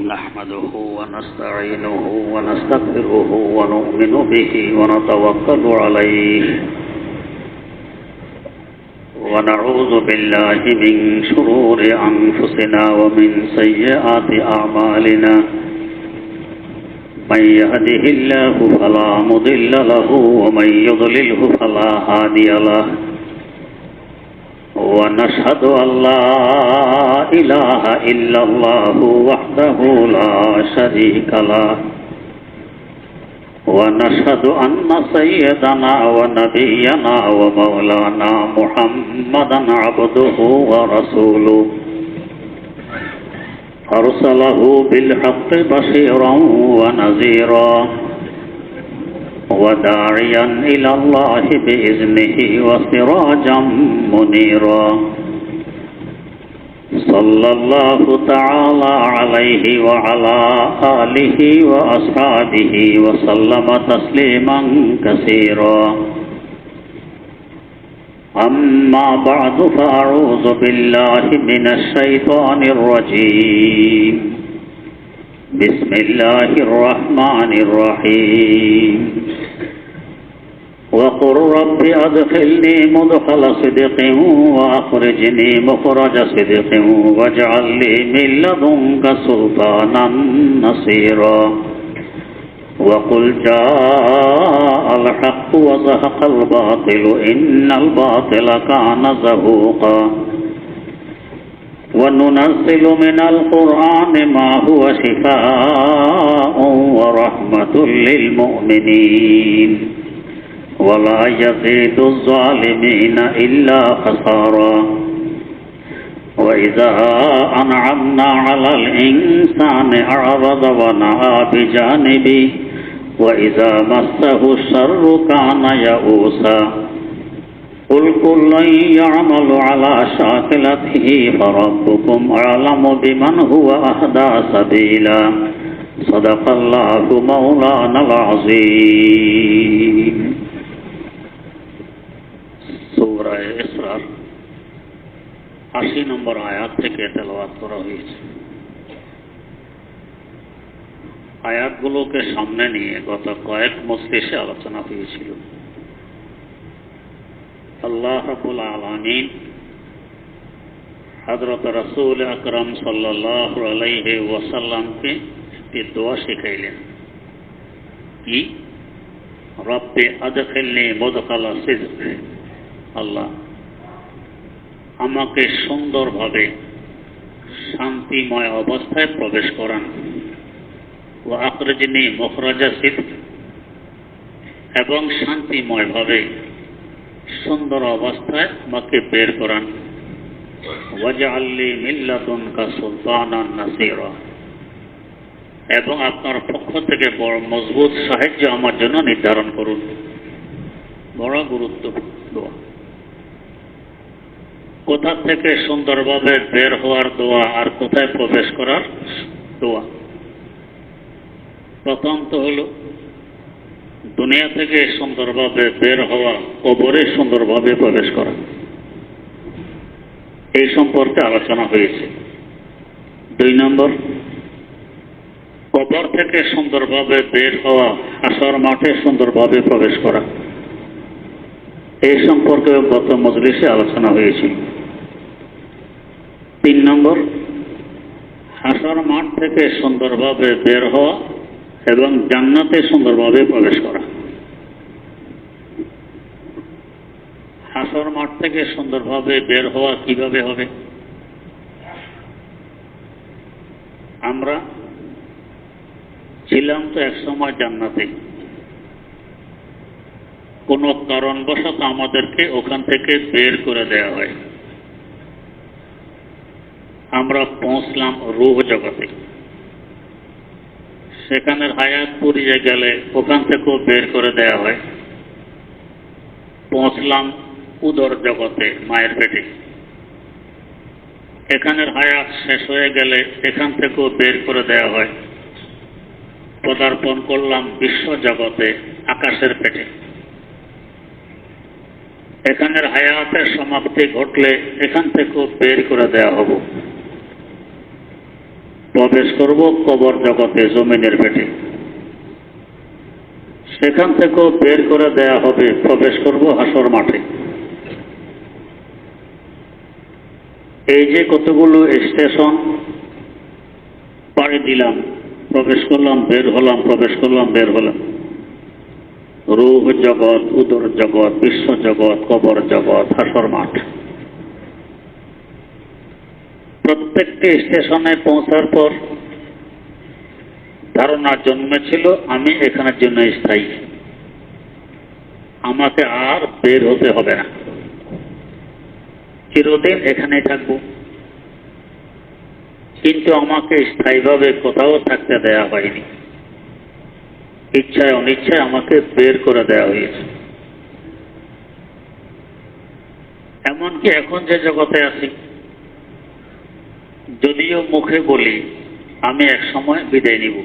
نحمده ونستعينه ونستغفره ونؤمن به ونتوكل عليه ونعوذ بالله من شرور أنفسنا ومن سيئات أعمالنا من يهده الله فلا مضل له ومن يضلله فلا هادي له ونشهد أن لا إله إلا الله وحده لا شريك له ونشهد أن سيدنا ونبينا ومولانا محمدا عبده ورسوله أرسله بالحق بشيرا ونذيرا وداعيا إلى الله بإذنه وسراجا منيرا صلى الله تعالى عليه وعلى آله وأصحابه وسلم تسليما كثيرا أما بعد فأعوذ بالله من الشيطان الرجيم بسم الله الرحمن الرحيم وقل رب أدخلني مدخل صدق وأخرجني مخرج صدق واجعل لي من لدنك سلطانا نصيرا وقل جاء الحق وزهق الباطل إن الباطل كان زهوقا وننزل من القرآن ما هو شفاء ورحمة للمؤمنين ولا يزيد الظالمين إلا خسارا وإذا أنعمنا على الإنسان أعرض ونأى بجانبه وإذا مسه الشر كان يئوسا قل كل يعمل على شاكلته فربكم أعلم بمن هو أهدى سبيلا صدق الله مولانا العظيم সূরা ইসরার 80 নম্বর আয়াত থেকে তেলাওয়াত করা হয়েছে। আয়াতগুলোকে সামনে নিয়ে গত কয়েক মজলিসে আলোচনা হয়েছিল। আল্লাহ রাব্বুল আলামিন হযরত রাসূল আকরাম সাল্লাল্লাহু আলাইহি ওয়াসাল্লামকে একটি দোয়া শিখাইলেন। কি? রব্বে আদখিলনি মুদখালা সিদক, আল্লাহ আমাকে সুন্দরভাবে শান্তিময় অবস্থায় প্রবেশ করান। ওয়া আখরিজনি মুখরাজা সিদক, এবং শান্তিময়ভাবে সুন্দর অবস্থায় আমাকে বের করান। ওয়াজআল লি মিন লাদুনকা সুলতানান নাসীরা, এবং আপনার পক্ষ থেকে বড় মজবুত সাহায্য আমার জন্য নির্ধারণ করুন। বড় গুরুত্বপূর্ণ দোয়া। কোথা থেকে সুন্দরভাবে বের হওয়ার দোয়া আর কোথায় প্রবেশ করার দোয়া। প্রথম তো হলো দুনিয়া থেকে সুন্দরভাবে বের হওয়া, কবরে সুন্দরভাবে প্রবেশ করা। এই সম্পর্কে আলোচনা হয়েছে। 2 নম্বর, কবর থেকে সুন্দরভাবে বের হওয়া, হাসর মাঠে সুন্দরভাবে প্রবেশ করা। এই সম্পর্কে গত মজলিসে আলোচনা হয়েছিল। 3 নম্বর, হাসর মাঠ থেকে সুন্দরভাবে বের হওয়া এবং জান্নাতে সুন্দরভাবে প্রবেশ করা। হাসর মাঠ থেকে সুন্দরভাবে বের হওয়া কিভাবে হবে? আমরা ছিলাম তো একসময় জান্নাতে, কোনো কারণবশত আমাদেরকে ওখান থেকে বের করে দেওয়া হয়। আমরা পৌঁছলাম রূহ জগতে। সেখানের হায়াত পুরিয়ে গেলে ওখান থেকেও বের করে দেওয়া হয়। পৌঁছলাম উদর জগতে, মায়ের পেটে। এখানের হায়াত শেষ হয়ে গেলে এখান থেকেও বের করে দেওয়া হয়। পদার্পণ করলাম বিশ্ব জগতে, আকাশের পেটে। এখানের হায়াতের সমাপ্তি ঘটলে এখান থেকেও বের করে দেওয়া হব। প্রবেশ করব কবর জগতে, জমিনের পেটে। সেখান থেকেও বের করে দেয়া হবে, প্রবেশ করব হাসর মাঠে। এই যে কতগুলো স্টেশন পাড়ি দিলাম, প্রবেশ করলাম, বের হলাম, প্রবেশ করলাম, বের হলাম। রূহ জগৎ, উদর জগৎ, বিশ্ব জগৎ, কবর জগৎ, হাসর মাঠ। প্রত্যেকটি স্টেশনে পৌঁছার পর ধারণা জন্মেছিল আমি এখানের জন্য স্থায়ী, আমাকে আর বের হতে হবে না, চিরদিন এখানেই থাকব। কিন্তু আমাকে স্থায়ীভাবে কোথাও থাকতে দেয়া হয়নি, ইচ্ছায় অনিচ্ছায় আমাকে বের করে দেওয়া হয়েছে। এমনকি এখন যে জগতে আছি, যদিও মুখে বলি আমি এক সময় বিদায় নিব,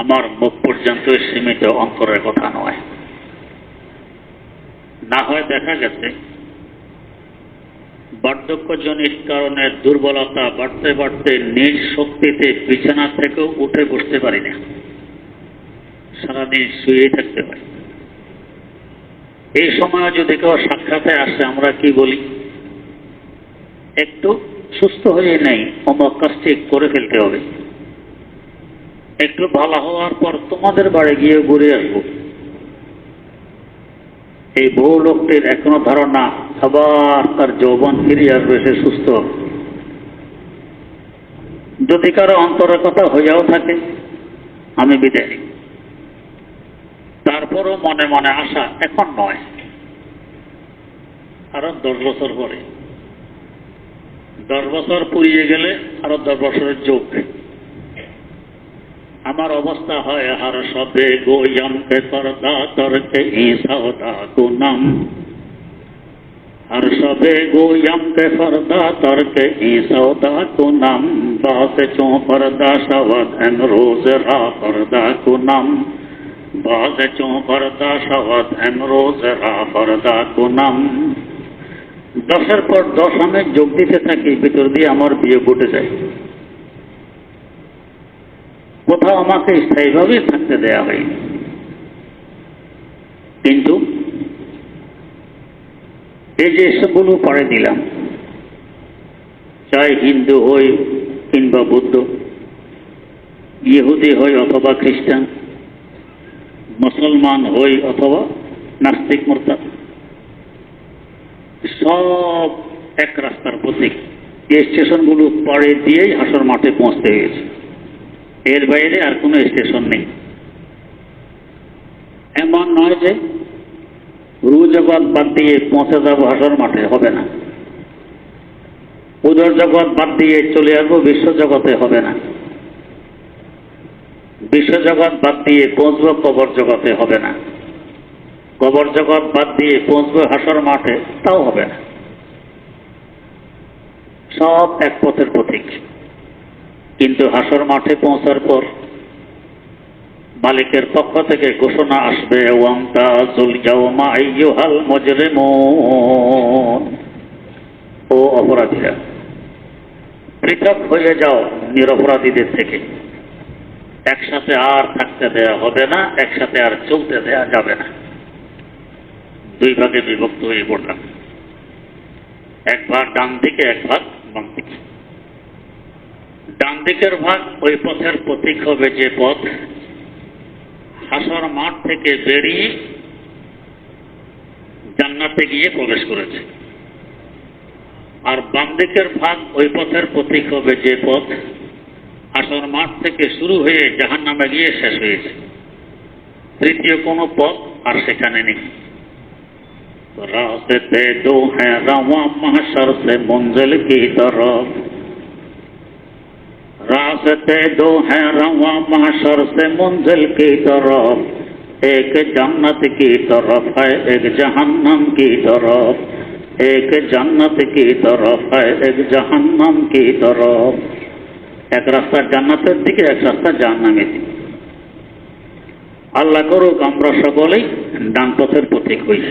আমার মুখ পর্যন্ত সীমিত, অন্তরের কথা নয়। না হয় দেখা গেছে বার্ধক্যজনিত কারণে দুর্বলতা বাড়তে বাড়তে নিজ শক্তিতে বিছানা থেকেও উঠে বসতে পারি না, সারাদিন শুয়েই থাকতে পারি। এই সময় যদি কেউ সাক্ষাতে আসে, আমরা কি বলি? একটু সুস্থ হয়ে নেই, অমুক কাজটি করে ফেলতে হবে, একটু ভালো হওয়ার পর তোমাদের বাড়ি গিয়ে ঘুরে আসবো। এই বহু লোকটির এখনো ধারণা আবার তার যৌবন ফিরে আসবে, সে সুস্থ। যদি কারো অন্তরের কথা হইয়াও থাকে আমি বিদায় নিই, তারপরও মনে মনে আশা এখন নয়, আরো 10 বছর পরে। 10 বছর পুড়িয়ে গেলে আরো 10 বছরের যোগ। আমার অবস্থা হয় হার সবে গোয়ম কে পর্দা তরকে সৌদা গুনাম, हर सबे गोयम के फरदा तरके सौदा कुनम, बात चो परदा शवद एन रोज रा परदा कुनम, बात चो परदा शवद एन रोज रा परदा कुनम। 10-এর পর 10 আমি যোগ দিতে থাকি, ভিতর দিয়ে আমার বিয়ে ঘটে যায়। কোথাও আমাকে স্থায়ীভাবে থাকতে দেয়া হয়নি। কিন্তু এই যে সবগুলো পাড়ে দিলাম, চাই হিন্দু হই কিংবা বুদ্ধ, ইহুদি হই অথবা খ্রিস্টান, মুসলমান হই অথবা নাস্তিক মুরতাদ, সব এক রাস্তার প্রতীক। এই স্টেশনগুলো পাড়ে দিয়েই হাসর মাঠে পৌঁছতে হয়েছে, এর বাইরে আর কোনো স্টেশন নেই। এমন নয় যে রূহ জগৎ বাদ দিয়ে পৌঁছে যাব হাসর মাঠে, হবে না। উদর জগৎ বাদ দিয়ে চলে আসবো বিশ্ব জগতে, হবে না। বিশ্ব জগৎ বাদ দিয়ে পৌঁছবো কবর জগতে, হবে না। কবর জগৎ বাদ দিয়ে পৌঁছবো হাসর মাঠে, তাও হবে না। সব এক পথের প্রতীক। কিন্তু হাসর মাঠে পৌঁছার পর মালিকের পক্ষ থেকে ঘোষণা আসবে, ওয়ামতাজুল ইয়াওমা আইয়ুহাল মুজরিমুন, ও অপরাধীরা পৃথক হয়ে যাও নিরপরাধীদের থেকে। একসাথে আর থাকতে দেয়া হবে না, একসাথে আর চলতে দেয়া যাবে না। 2 ভাগে বিভক্ত হয়ে পড়লাম, এক ভাগ ডান দিকে, এক ভাগ বাম দিকে। ডান দিকের ভাগ ওই পথের প্রতীক হবে যে পথ হাসর মাঠ থেকে বেরিয়ে জান্নাতে গিয়ে প্রবেশ করেছে। আর বাম দিকের ভাগ ওই পথের প্রতীক হবে যে পথ হাসর মাঠ থেকে শুরু হয়ে জাহান্নামে গিয়ে শেষ হয়েছে। তৃতীয় কোনো পথ আর সেখানে নেই। রাস্তে দো হ্যাঁ রাওয়া মাহশর সে মঞ্জিল কি তরফ, रास्ते दो हैं रवा महशर से मंजिल की तरफ, एक जन्नत की तरफ है एक जहन्नम की तरफ, एक जन्नत की तरफ है एक जहन्नम की तरफ। एक रास्ता জান্নাতের দিকে, এক রাস্তা জাহান্নামের দিকে। আল্লাহ করুক আমরা সকলেই ডান পথের প্রতীক হই।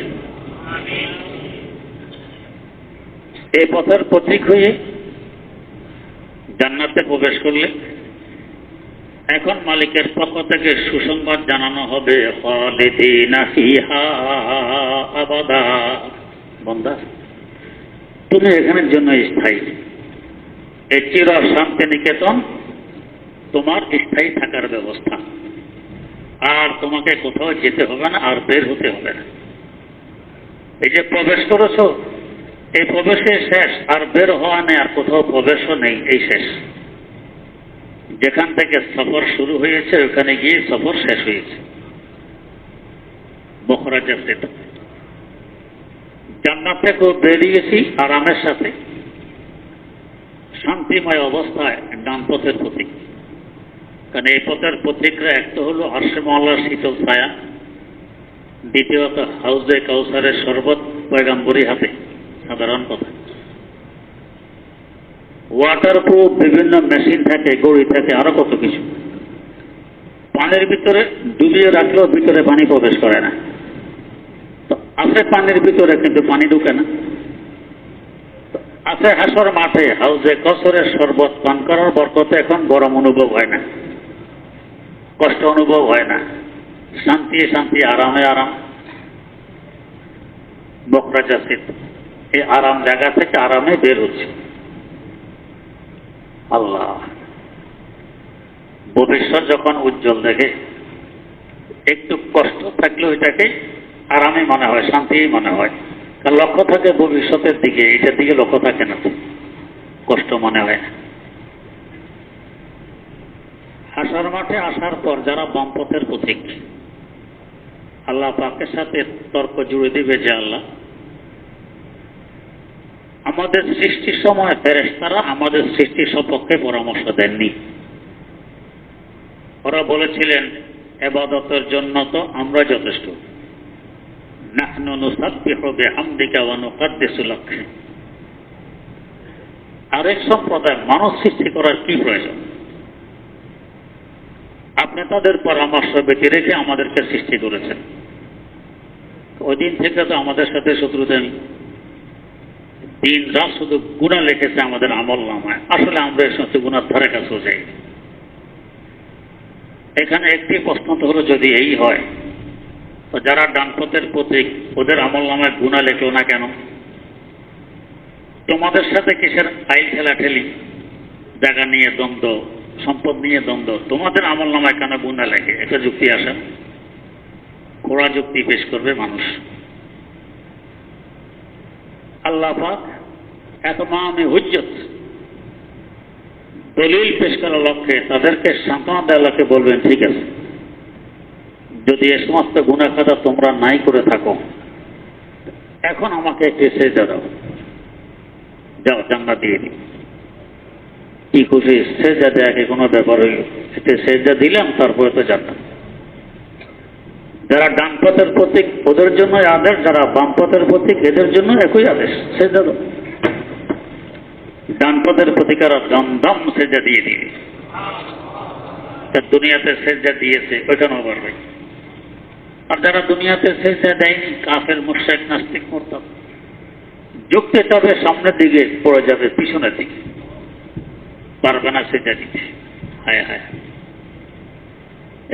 এই পথের প্রতীক হয়ে জান্নাতে প্রবেশ করলে এখন মালিকের পক্ষ থেকে সুসংবাদ জানানো হবে, খালিদিনা ফিহা আবাদা। বান্দা, তুমি এখানের জন্য স্থায়ী। এই চির শান্তি নিকেতন তোমার স্থায়ী থাকার ব্যবস্থা। আর তোমাকে কোথাও যেতে হবে না, আর বের হতে হবে না। এই যে প্রবেশ করেছো, এই প্রবেশে শেষ, আর বের হওয়া নেই, আর কোথাও প্রবেশও নেই, এই শেষ। যেখান থেকে সফর শুরু হয়েছে ওখানে গিয়ে সফর শেষ হয়েছে। বখরাজের সেটা জান্নাত থেকেও বেরিয়েছি আরামের সাথে, শান্তিময় অবস্থায় ডান পথের প্রতীক। কারণ এই পথের প্রতীকরা একটা হলো আরশে মওলার শীতল ছায়া, দ্বিতীয়ত হাউজে কাউসারের শরবত পয়গাম্বরী হাতে, সাধারণ কথা। ওয়াটারপ্রুফ বিভিন্ন মেশিন থাকে, গড়ি থাকে, আরো কত কিছু। পানির ভিতরে ডুবিয়ে রাখলেও ভিতরে পানি প্রবেশ করে না। তো আছে পানির ভিতরে, কিন্তু পানি ঢুকে না। আছে হাসর মাঠে হাউজে কাউসারের শরবত পান করার বরকতে এখন গরম অনুভব হয় না, কষ্ট অনুভব হয় না, শান্তি শান্তি, আরামে আরাম। বখরাজ আছে এই আরাম জায়গা থেকে আরামে বের হচ্ছে। আল্লাহ ভবিষ্যৎ যখন উজ্জ্বল দেখে, একটু কষ্ট থাকলে ওইটাকে আরামে মনে হয়, শান্তি মনে হয়। কারণ লক্ষ্য থাকে ভবিষ্যতের দিকে, এটার দিকে লক্ষ্য থাকে না, কষ্ট মনে হয় না। হাসর মাঠে আসার পর যারা বামপথের পথিক, আল্লাহ পাকের সাথে তর্ক জুড়ে দিবে যে আল্লাহ, আমাদের সৃষ্টির সময় ফেরেশতারা আমাদের সৃষ্টির সপক্ষে পরামর্শ দেননি। ওরা বলেছিলেন ইবাদতের জন্য তো আমরা যথেষ্ট। নাহনু নুসাব্বিহু বিহামদিকা ওয়া নুকাদ্দিসু লাক। আরেক সম্প্রদায় মানুষ সৃষ্টি করার কি প্রয়োজন? আপনি তাদের পরামর্শ বেঁচে রেখে আমাদেরকে সৃষ্টি করেছেন। ওই দিন থেকে তো আমাদের সাথে শত্রুতা নেই। দিন রাত শুধু গুনাহ লিখেছে আমাদের আমল নামায়। আসলে আমরা এর সাথে গুনার ধারে কাছেও যাই। এখানে একটি প্রশ্ন তো হলো, যদি এই হয় তো যারা ডানপথের প্রতীক, ওদের আমল নামায় গুনাহ লেখেও না কেন? তোমাদের সাথে কিসের আইল ঠেলাঠেলি, জায়গা নিয়ে দ্বন্দ্ব, সম্পদ নিয়ে দ্বন্দ্ব, তোমাদের আমল নামায় কেন গুনাহ লেখে? এটা যুক্তি আসা? খোড়া যুক্তি পেশ করবে মানুষ। আল্লাহ পাক এতমামে হুজ্জত দলিল পেশ করার লক্ষ্যে তাদেরকে সান্ত্বনা দেওয়ার লক্ষ্যে বলবেন, ঠিক আছে, যদি এ সমস্ত গুনাহ খাতা তোমরা নাই করে থাকো, এখন আমাকে একটি সেজদা দাও, যাও জান্নাত দিয়ে দিই। কি খুশি, সেজদা দেওয়াকে কোনো ব্যাপার হইল? একটি সেজদা দিলাম, তারপরে তো জান্নাত। যারা ডান পথের প্রতীক ওদের জন্য আদেশ, যারা বাম পথের প্রতীক এদের জন্য একই আদেশ, সেজদা দাও। ডান পথের প্রতীকারা দমদম সেজদা দিয়ে দিবে। দুনিয়াতে সেজদা দিয়েছে ওইখানেও পারবে। আর যারা দুনিয়াতে সেজদা দেয়নি, কাফের, মুশরিক, নাস্তিক, মুরতাদ, ঝুঁকতে যাবে সামনের দিকে, পড়ে যাবে পিছনের দিকে, পারবে না সেজদা দিতে। হায় হায়।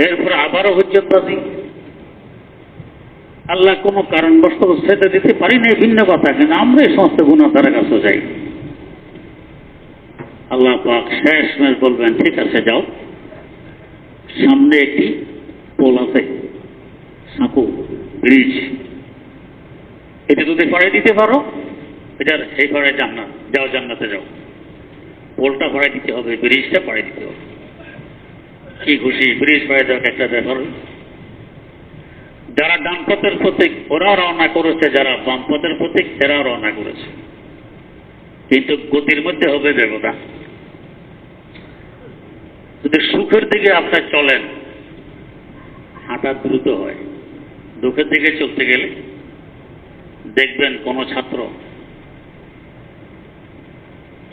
এরপর আবারও হুজ্জতবাজি, আল্লাহ কোনো কারণবশত সেজদা দিতে পারি না, ভিন্ন কথা, কিন্তু আমরা এই সমস্ত গুনাহ ধারে কাছে যাই। আল্লাহ পাক শেষমেশ বলবেন, ঠিক আছে যাও, সামনে একটি পোল আছে, সাঁকু, ব্রিজ, এটা যদি পাড়ে দিতে পারো, এটার এই পাড়ে জান্নাত, যাও জান্নাতে যাও। পোলটা পাড়ে দিতে হবে, ব্রিজটা পাড়ে দিতে হবে। কি খুশি, ব্রিজ পাড়ে দেওয়া একটা ব্যাপার। যারা ডান পথের প্রতীক ওরা রওনা করেছে, যারা বাম পথের প্রতীক এরা রওনা করেছে, কিন্তু গতির মধ্যে হবে ব্যবধান। যদি সুখের দিকে আপনার চলেন, হাঁটা দ্রুত হয়। দুঃখের দিকে চলতে গেলে দেখবেন কোনো ছাত্র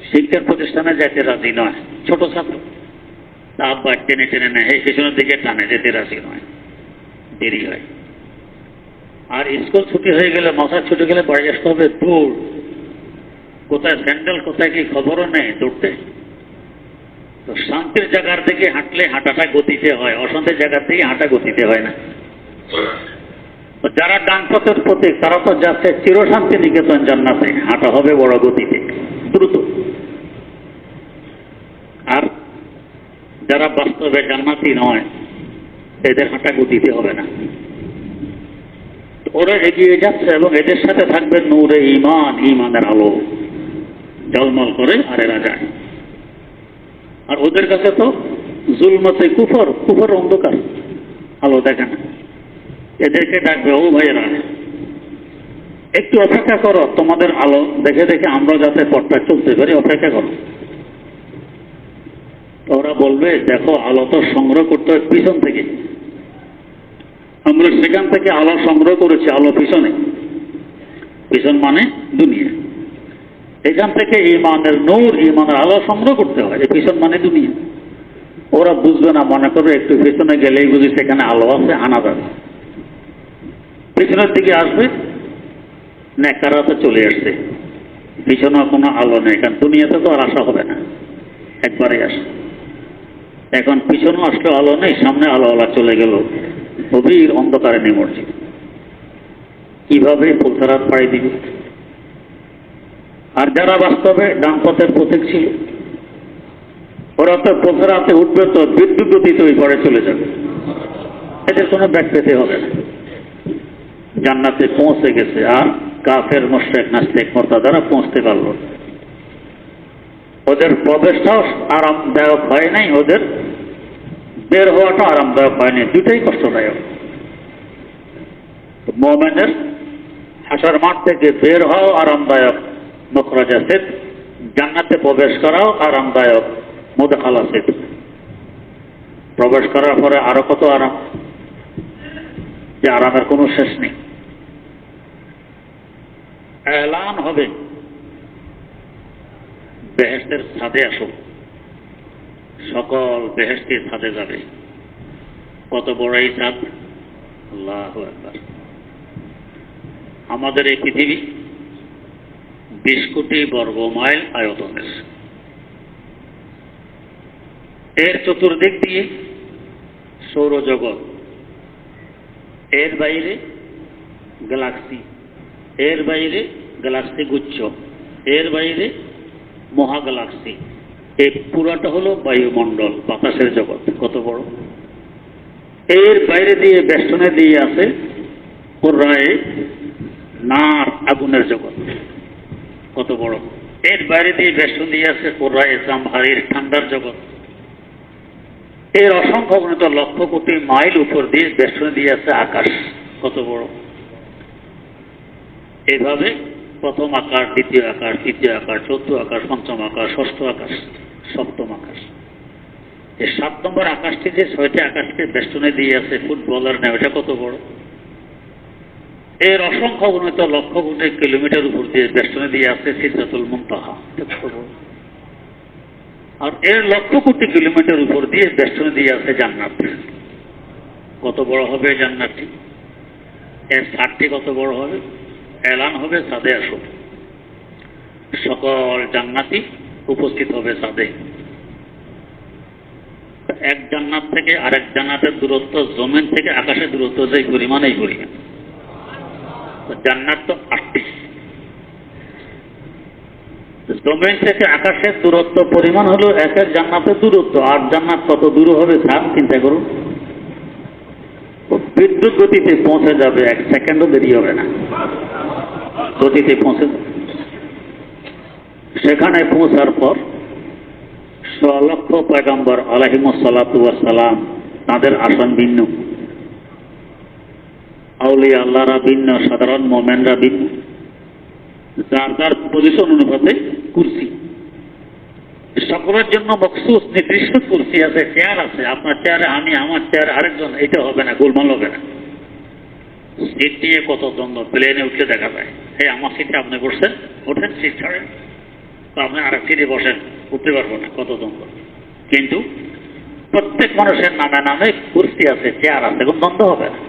শিক্ষার প্রতিষ্ঠানে যেতে রাজি নয়, ছোট ছাত্র, তা আব্বা টেনে টেনে নেয়, এই পেছনের দিকে টানে, যেতে রাজি নয়, দেরি হয়। আর স্কুল ছুটি হয়ে গেলে, মাথা ছুটি গেলে বাড়ি আসতে হবে দৌড়, কোথায় স্যান্ডেল, কোথায় কি খবরও নেই, দৌড়তে। তো শান্তির জায়গার দিকে হাঁটলে হাঁটাটা গতিতে হয়, অশান্তির জায়গার দিকে হাঁটা গতিতে হয় না। তো যারা ডান পথের প্রতীক তারা তো যাচ্ছে চিরশান্তি নিকেতন জান্নাতে, হাঁটা হবে বড় গতিতে, দ্রুত। আর যারা বাস্তবে জান্নাতি নয় এদের হাঁটা গতিতে হবে না। ওরা এগিয়ে যাচ্ছে এবং এদের সাথে থাকবে নূরে ঈমান, ঈমানের আলো ঝলমল করে, আর এরা যায়। আর ওদের কাছে তো জুলমতে কুফর, কুফর অন্ধকার, আলো দেখে না। এদেরকে ডাকবে, ও ভাইয়েরা একটু অপেক্ষা করো, তোমাদের আলো দেখে দেখে আমরা যাতে পথটা চলতে পারি, অপেক্ষা করো। ওরা বলবে, দেখো আলো তো সংগ্রহ করতে হয় পিছন থেকে, আমরা সেখান থেকে আলো সংগ্রহ করেছি, আলো পিছনে, পিছন মানে দুনিয়া, এখান থেকে ঈমানের নূর, ঈমানের আলো সংগ্রহ করতে হয়, পিছন মানে দুনিয়া। ওরা বুঝবে না, মনে করবে একটু পিছনে গেলেই বুঝি সেখানে আলো আছে, আনা যাবে। পিছনের দিকে আসবে, নেককাররা তো চলে আসছে, পিছনে কোনো আলো নেই, কারণ দুনিয়াতে তো আর আসা হবে না, একবারে আসে। এখন পিছনে আসলে আলো নেই, সামনে আলোওয়ালা চলে গেল, গভীর অন্ধকারে নিমজ্জিত। কিভাবে পুলসারাত পাড়ি দিবে? আর যারা বাস্তবে ডান পথের প্রতীক ছিল ওরা তো পুলসারাতে উঠবে তো বিদ্যুৎ গতিতে ওই পরে চলে যাবে, এদের কোনো ব্যাগ পেতে হবে না, জান্নাতে পৌঁছে গেছে। আর কাফের, মুশরিক, নাস্তিক, মুরতাদারা পৌঁছতে পারল। ওদের প্রবেশটাও আরামদায়ক হয় নাই, ওদের বের হওয়াটা আরামদায়ক হয়নি, দুটাই কষ্টদায়ক। মুমিনের হাসর মাঠ থেকে বের হওয়াও আরামদায়ক, মুখরাজা সিদ, জান্নাতে প্রবেশ করাও আরামদায়ক, মুদখালা সিদ। প্রবেশ করার পরে আরো কত আরাম, যে আরামের কোনো শেষ নেই। এলান হবে, বেহেশতের ছাদে আসো, সকল বেহেশতের ছাদে যাবে। কত বড় এই ছাদ, আল্লাহু আকবার। আমাদের এই পৃথিবী 20 কোটি বর্গ মাইল আয়তনের, এর চতুর্দিক দিয়ে সৌরজগৎ, এর বাইরে গ্যালাক্সি, এর বাইরে গ্যালাক্সি গুচ্ছ, এর বাইরে মহাগ্যালাক্সি, এই পুরাটা হলো বায়ুমণ্ডল, বাতাসের জগৎ। কত বড়! এর বাইরে দিয়ে বেষ্টনে দিয়ে আছে কুররায়ে নার, আগুনের জগৎ। কত বড়! এর বাইরে দিয়ে বেষ্টন দিয়ে আছে কুররায়ে জামহারির, ঠান্ডার জগৎ। এর অসংখ্য গণিত লক্ষ কোটি মাইল উপর দিয়ে বেষ্টনে দিয়ে আছে আকাশ। কত বড়! এইভাবে প্রথম আকাশ, দ্বিতীয় আকাশ, তৃতীয় আকাশ, চতুর্থ আকাশ, পঞ্চম আকাশ, ষষ্ঠ আকাশ, সপ্তম আকাশ। এই 7 নম্বর আকাশটি যে 6টি আকাশকে বেষ্টনে দিয়ে আছে ফুটবলার নেয়, এটা কত বড়! এর অসংখ্য গণিত লক্ষ কোটি কিলোমিটার উপর দিয়ে বেষ্টনে দিয়ে আছে সিদরাতুল মুনতাহা। কত বড়! আর এর লক্ষ কোটি কিলোমিটার উপর দিয়ে বেষ্টনে দিয়ে আছে জান্নাত। কত বড় হবে জান্নাতটি! এর ছাদটি কত বড় হবে! এলান হবে, ছাদে আসো, সকল জান্নাতি উপস্থিত হবে ছাদে। এক জান্নাত থেকে আরেক জান্নাতের দূরত্ব জমিন থেকে আকাশের দূরত্ব যে পরিমাণ, এই পরিমাণ। জান্নাত তো 8টি, জমিন থেকে আকাশের দূরত্ব পরিমাণ হলো এক এক জান্নাতের দূরত্ব। আর জান্নাত কত দূর হবে স্যার, চিন্তা করুন। বিদ্যুৎ গতিতে পৌঁছে যাবে, 1 সেকেন্ডও দেরি হবে না, গতিতে পৌঁছে যাবে। সেখানে পৌঁছার পর 100 লক্ষ পয়গম্বর আলাইহিমুস সালাতু ওয়াস সালাম, তাদের আসন ভিন্ন, আউলিয়া আল্লাহরা ভিন্ন, সাধারণ মুমিনরা ভিন্ন, যার যার পজিশন অনুপাতে কুরসি। সকলের জন্য মখসুস নির্দিষ্ট কুরসি আছে, চেয়ার আছে। আপনার চেয়ারে আমি, আমার চেয়ারে আরেকজন, এটা হবে না, গোলমাল হবে না। সিট নিয়ে কত দ্বন্দ্ব, প্লেনে উঠলে দেখা যায়, এই আমার সিটে আপনি বসছেন, ওঠেন, সিট ছাড়েন, তো আপনি আরেক সিটে বসেন, উঠতে পারবো না, কত দ্বন্দ্ব। কিন্তু প্রত্যেক মানুষের নামে নামে কুরসি আছে, চেয়ার আছে, কোনো দ্বন্দ্ব হবে না।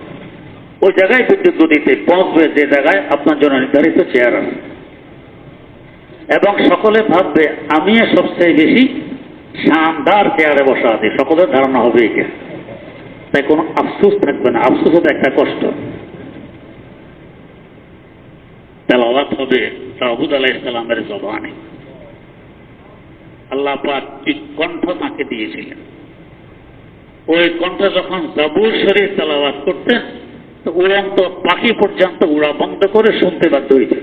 ওই জায়গায় বিদ্যুৎ গতিতে পৌঁছবে যে জায়গায় আপনার জন্য নির্ধারিত চেয়ার আছে। এবং সকলে ভাববে আমি সবচেয়ে বেশি শানদার চেয়ারে বসা আছে, সকলের ধারণা হবে এটা, তাই কোনো আফসোস থাকবে না। আফসোস হতে একটা কষ্ট। তেলাওয়াত হবে দাউদ আলাইহিস সালামের জবানে। আল্লাহ পাক এক কণ্ঠ তাকে দিয়েছিলেন। ওই কণ্ঠ যখন জাবুর শরীফ তেলাওয়াত করতেন তো উড়ন্ত পাখি পর্যন্ত উড়া বন্ধ করে শুনতে বাধ্য হয়েছে।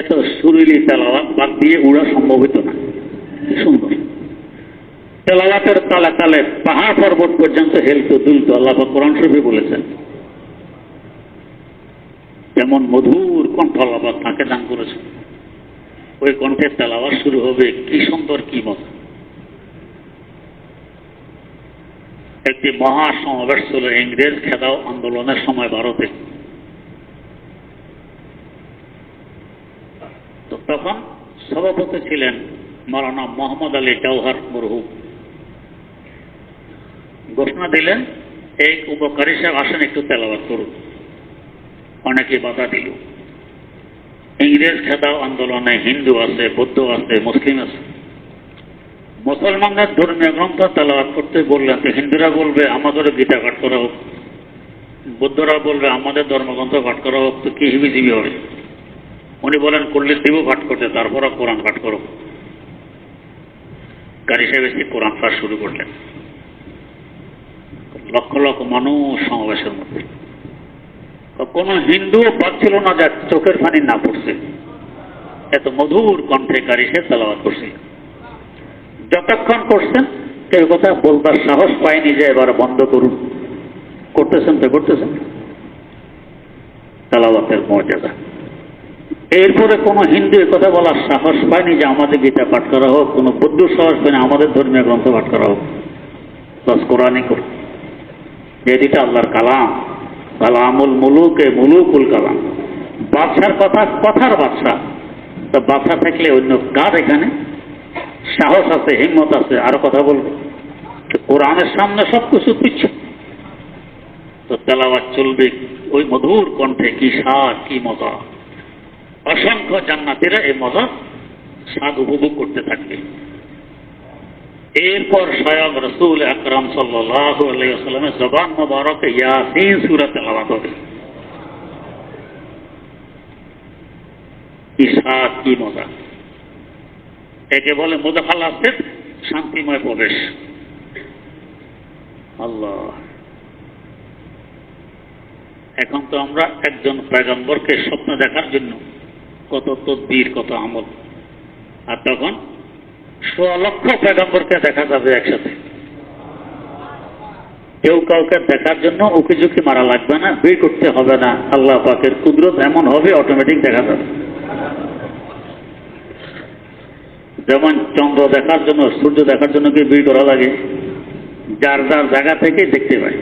এত সুরিলি তেলাওয়াত বাদ দিয়ে উড়া সম্ভব হতো না। সুন্দর তেলাওয়াতের তালে তালে পাহাড় পর্বত পর্যন্ত হেলতো দুলতো। আল্লাহ পাক কোরআন শরীফে বলেছেন যেমন মধুর কণ্ঠ আল্লাহ পাক তাকে দান করেছেন। ওই কণ্ঠের তেলাওয়াত শুরু হবে, কি সুন্দর, কি মজা। একটি মহা সমাবেশ ছিল ইংরেজ খেদাও আন্দোলনের সময় ভারতে। তো তখন সভাপতি ছিলেন মাওলানা মোহাম্মদ আলী জওহর মরহুম। ঘোষণা দিলেন এই উপকারী সাহেব আসেন একটু তেলাওয়াত করুন। অনেকে বাধা দিল। ইংরেজ খেদাও আন্দোলনে হিন্দু আছে, বৌদ্ধ আছে, মুসলিম আছে। মুসলমানদের ধর্মীয় গ্রন্থ তেলাওয়াত করতে বললেন তো হিন্দুরা বলবে আমাদেরও গীতা পাঠ করা হোক, বৌদ্ধরা বলবে আমাদের ধর্মগ্রন্থ পাঠ করা হোক, তো কি হিবিজিবি হবে। উনি বলেন করলে দিব পাঠ করতে, তারপরে কোরআন পাঠ করো। কারি সাহেব এসে কোরআন পাঠ শুরু করলেন। লক্ষ লক্ষ মানুষ সমাবেশের মধ্যে। কোনো হিন্দুও পাচ্ছিল না যা চোখের পানি না পড়ছে। এত মধুর কণ্ঠে কারি সাহেব তেলাওয়াত করছে। যতক্ষণ করছেন কেউ কথা বলবার সাহস পায়নি যে এবার বন্ধ করুন। করতেছেন তো করতেছেন। তেলাওয়াতের মর্যাদা। এরপরে কোনো হিন্দু কথা বলার সাহস পায়নি যে আমাদের গীতা পাঠ করা হোক, কোনো বৌদ্ধ সাহস পায়নি আমাদের ধর্মীয় গ্রন্থ পাঠ করা হোক। বাস কোরআনই করুন। যেদিটা আল্লাহর কালাম, কালামুল মুলুকে মুলুকুল কালাম। বাদশার কথা কথার বাদশাহ। তো বাদশা থাকলে অন্য কার এখানে সাহস আছে, হিম্মত আছে আরো কথা বলবে? কোরআনের সামনে সবকিছু তুচ্ছ। তো তেলাওয়াত চলবে ওই মধুর কণ্ঠে। কি স্বাদ, কি মজা। অসংখ্য জান্নাতীরা এই মজা স্বাদ উপভোগ করতে থাকবে। এরপর স্বয়ং রাসূল আকরাম সাল্লাল্লাহু আলাইহি ওয়াসাল্লামের জবান মোবারকে ইয়াসিন সূরা তেলাওয়াত হবে। কি স্বাদ, কি মজা। একে বলে মুদাখালাতের শান্তিময় প্রবেশ। আল্লাহ, এখন তো আমরা একজন পয়গম্বরকে স্বপ্ন দেখার জন্য কত তদবির, কত আমল। আর তখন ১৬ লক্ষ পয়গম্বরকে দেখা যাবে একসাথে। কেউ কাউকে দেখার জন্য উকি ঝুঁকি মারা লাগবে না, ভিড় করতে হবে না। আল্লাহ পাকের কুদরত এমন হবে অটোমেটিক দেখা যাবে। যেমন চন্দ্র দেখার জন্য, সূর্য দেখার জন্য কি ভিড় করা লাগে? যার যার জায়গা থেকে দেখতে পায়।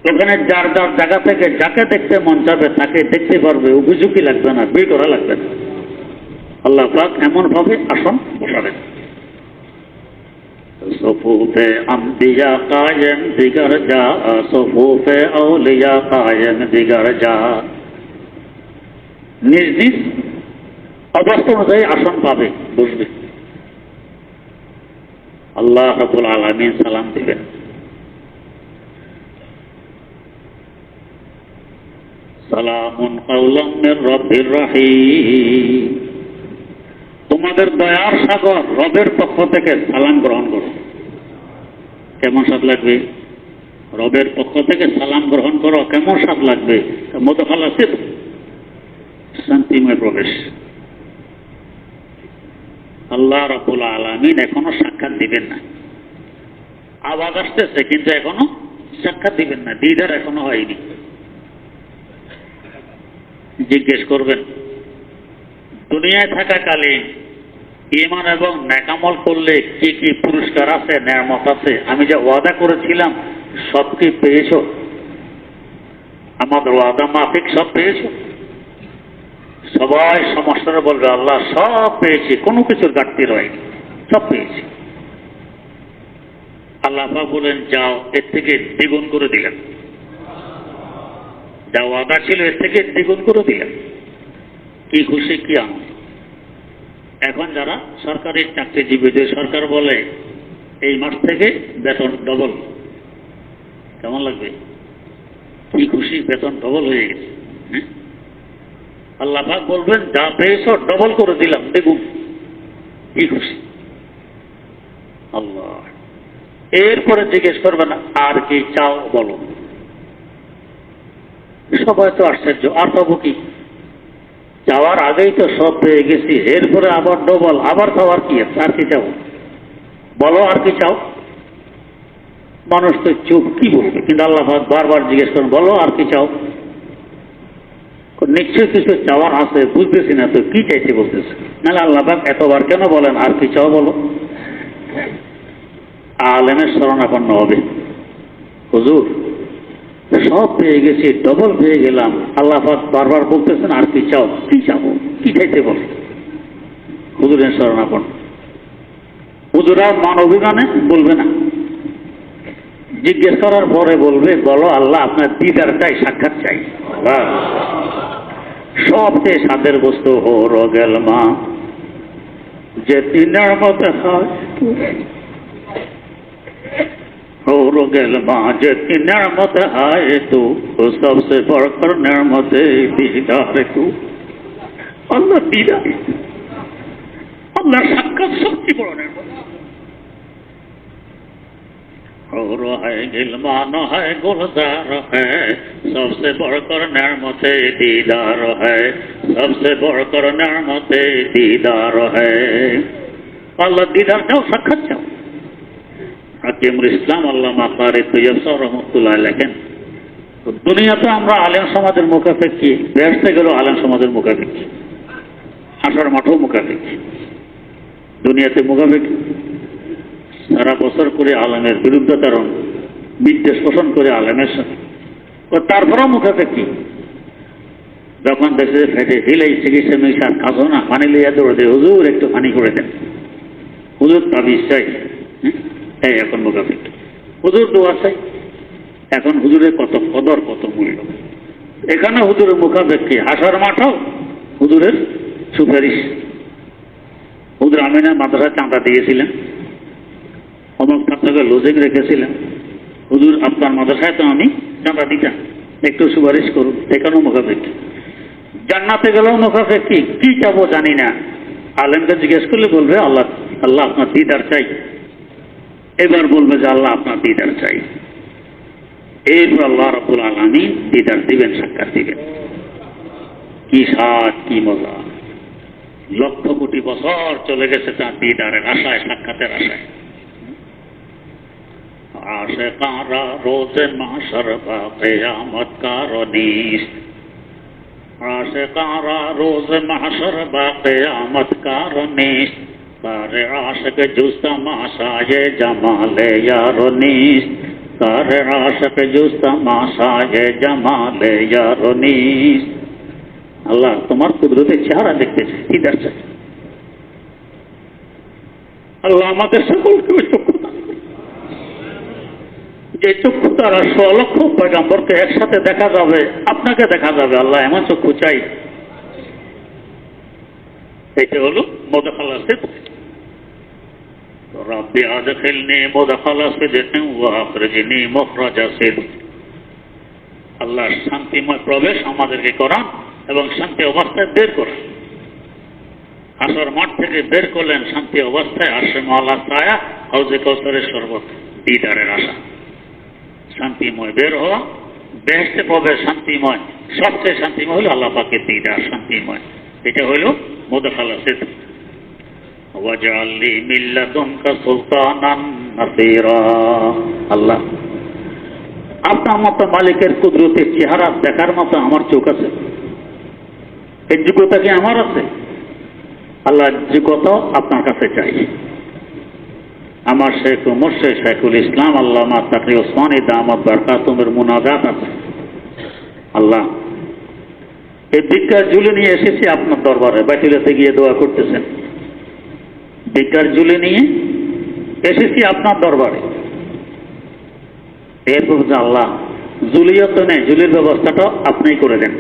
ওখানে যার যার জায়গা থেকে যাকে দেখতে মন যাবে তাকে দেখতে পারবে, অভিযোগই লাগবে না, ভিড় করা লাগবে না। আল্লাহ পাক এমন ভাবে আসন বসাবেন। সফুফে আম্বিয়া কায়েম দিগার যা, সফুফে আউলিয়া কায়েম দিগার যা। নিজ নিজ অবস্থা অনুযায়ী আসন পাবে, বসবে। আল্লাহ রাব্বুল আলামিন সালাম দিবেন। সালামুন কাওলাম মির রাব্বির রহিম। তোমাদের দয়ার সাগর রবের পক্ষ থেকে সালাম গ্রহণ করো। কেমন স্বাদ লাগবে? রবের পক্ষ থেকে সালাম গ্রহণ করো, কেমন স্বাদ লাগবে? মুদাখালাতের শান্তিময় প্রবেশ। আল্লাহ রাব্বুল আলামিন এখনো সাক্ষাৎ দিবেন না। আওয়াজ আসতেছে কিন্তু এখনো সাক্ষাৎ দিবেন না। দিদার এখনো হয়নি। জিজ্ঞেস করবেন দুনিয়ায় থাকাকালীন ঈমান এবং নেকামল করলে কি কি পুরস্কার আছে, নেয়ামত আছে, আমি যে ওয়াদা করেছিলাম সব কি পেয়েছো? আমাদের ওয়াদা মাফিক সব পেয়েছো? সবাই সমস্যাটা বলবে আল্লাহ সব পেয়েছি, কোনো কিছুর ঘাটতি রয়নি, সব পেয়েছি। আল্লাহ পাক বলেন যাও, এর থেকে দ্বিগুণ করে দিলেন। যা ওয়াদা ছিল এর থেকে দ্বিগুণ করে দিলেন। কি খুশি, কি আনন্দ। এখন যারা সরকারি চাকরিজীবী, যে সরকার বলে এই মাস থেকে বেতন ডবল, কেমন লাগবে? কি খুশি, বেতন ডবল হয়ে গেছে। আল্লাহ পাক বলবেন যা পেয়েছ ডবল করে দিলাম, দেখুন কি খুশি আল্লাহ। এরপরে জিজ্ঞেস করবেন আর কি চাও বলো। সবাই তো আশ্চর্য, আর পাবো কি? চাওয়ার আগেই তো সব পেয়ে গেছি, এরপরে আবার ডবল, আবার খাওয়ার কি আছে? আর কি চাও বলো, আর কি চাও? মানুষ তো চুপ, কি বলবে? কিন্তু আল্লাহ পাক বারবার জিজ্ঞেস করেন বলো আর কি চাও। নিশ্চয় কিছু চাওয়ার আছে, বুঝতেছি না তো কি চাইছে বলতেছে। নাহলে আল্লাহ পাক এতবার কেন বলেন আর কি চাও বলো? আলেমের শরণাপন্ন হবে, হুজুর সব পেয়ে গেছি, ডবল পেয়ে গেলাম, আল্লাহ পাক বারবার বলতেছেন আর কি চাও, কি চাবো, কি চাইতে বল? হুজুরের শরণাপন্ন। হুজুরা মান অভিমানে বলবে না, জিজ্ঞেস করার পরে বলবে বলো আল্লাহ আপনার দিদার চাই, সাক্ষাৎ চাই। সবচেয়ে স্বাদের বস্তু হো গেল মা যে তিনের মতো হয়, हो गल माँ जति नेमत आए तू सबसे बढ़कर नेमत दीदार तू। अल्लाह दीदार, अल्लाह साक्षात सबसे बड़ा नेमत। और है गिलमान है गुलजार है, सबसे बढ़कर नेमत दीदार है, सबसे बढ़कर नेमत दीदार है। अल्लाह दीदार चाओ, साक्षात चाओ। হাকিমুল ইসলাম আল্লামা কারি তৈয়ব সাহেব রহমতুল্লাহ লেখেন, দুনিয়াতে আমরা আলেম সমাজের মুখাপেক্ষী, বেহেশতে গেলেও আলেম সমাজের মুখাপেক্ষী, হাসার মাঠও মুখাপেক্ষী। দুনিয়াতে মুখাপেক্ষী, সারা বছর করে আলেমের বিরুদ্ধাচরণ, বিদ্বেষ পোষণ করে আলেমের সাথে, তারপরেও মুখাপেক্ষী। যখন দেশে ফেটে হিলেই চিকিৎসা মিশার কাজও না, পানি লইয়া দৌড় দেয়, হুজুর একটু পানি করে দেন, হুজুর তাবিজ চাই, এখন মুখাপেক্ষী। হুজুর দোয়া চাই, এখন হুজুরের কত কদর, কত মূল্য। এখানে হুজুরের মুখাপেক্ষী, হাসার মাঠও হুজুরের সুপারিশ। হুজুর আমিনা মাদ্রাসায় চাঁদা দিয়েছিলেন, অমুক ছাত্রকে লজিং রেখেছিলেন, হুজুর আপনার মাদ্রাসায় তো আমি চাঁদা দিতাম, একটু সুপারিশ করুন, এখানেও মুখাপেক্ষী। জান্নাতে গেলেও মুখাপেক্ষী, কি চাবো জানি না, আলেমকে জিজ্ঞেস করলে বলবে আল্লাহ, আল্লাহ আপনার দিদার চাই। এবার বলবে যে আল্লাহ আপনার দিদার চাই। এরপর আল্লাহ রাব্বুল আলামিন দিদার দিবেন, সাক্ষাৎ দিবেন। কি স্বাদ, কি মজা! লক্ষ কোটি বছর চলে গেছে তার দিদারের আশায়, সাক্ষাতের আশায়। আশিকারা রোজে মাশর বা কিয়ামত का रोनीस, आशिकारा रोज महशर बा क़यामत का रोनीस, सारे आशिक जुज़ तमाशाए जमाले यारो नीस, सारे आशिक जुज़ तमाशाए जमाले यारो नीस। আল্লাহ তোমার কুদরতের চেহারা দেখতে চাই, দিদার চাই। আল্লাহ আমাদের সকলকে ওই চক্ষু দান করুন, যে চক্ষু দ্বারা ১০০ লক্ষ পয়গম্বরকে একসাথে দেখা যাবে, আপনাকে দেখা যাবে। আল্লাহ এমন চক্ষু চাই। এটা হলো মুদখালা সিদক। রব্বি আদখিলনি মুদখালা সিদকিন ওয়া আখরিজনি মুখরাজা সিদক। আল্লাহ শান্তিময় প্রবেশ আমাদেরকে করান এবং শান্তি অবস্থায় বের করেন। হাসর মাঠ থেকে বের করলেন শান্তি অবস্থায়, আরশে মাওলা ছায়া, হাউজে কাউসারের শরবত, দিদারের আশা। শান্তিময় বের হওয়া, বেহেশতে প্রবেশ শান্তিময়। সবচেয়ে শান্তিময় হলো আল্লাহ পাকের দিদার, শান্তিময়। এটা হলো মুদখালা সিদক। ওয়াজআল লি মিন লাদুনকা সুলতানান নাসীরা। আল্লাহ আপনার মতো মালিকের কুদরতের চেহারা দেখার মতো আমার চোখ আছে? এই যোগ্যতা কি আমার আছে? আল্লাহ যোগ্যতা আপনার কাছে চাই। আমার শেখ মুর্শিদ শেখুল ইসলাম আল্লামা তাকি ওসমানী দামাত বারকাতুহুর মুনাজাত আছে। আল্লাহ এই ভিক্ষার ঝুলি নিয়ে এসেছি আপনার দরবারে, বাইতুল্লাহতে গিয়ে দোয়া করতেছেন। ভিক্ষার ঝুলি নিয়ে এসেছি আপনার দরবারে। এরপর আল্লাহ ঝুলিও তো নেই, ঝুলির ব্যবস্থাটা আপনিই করে দেন।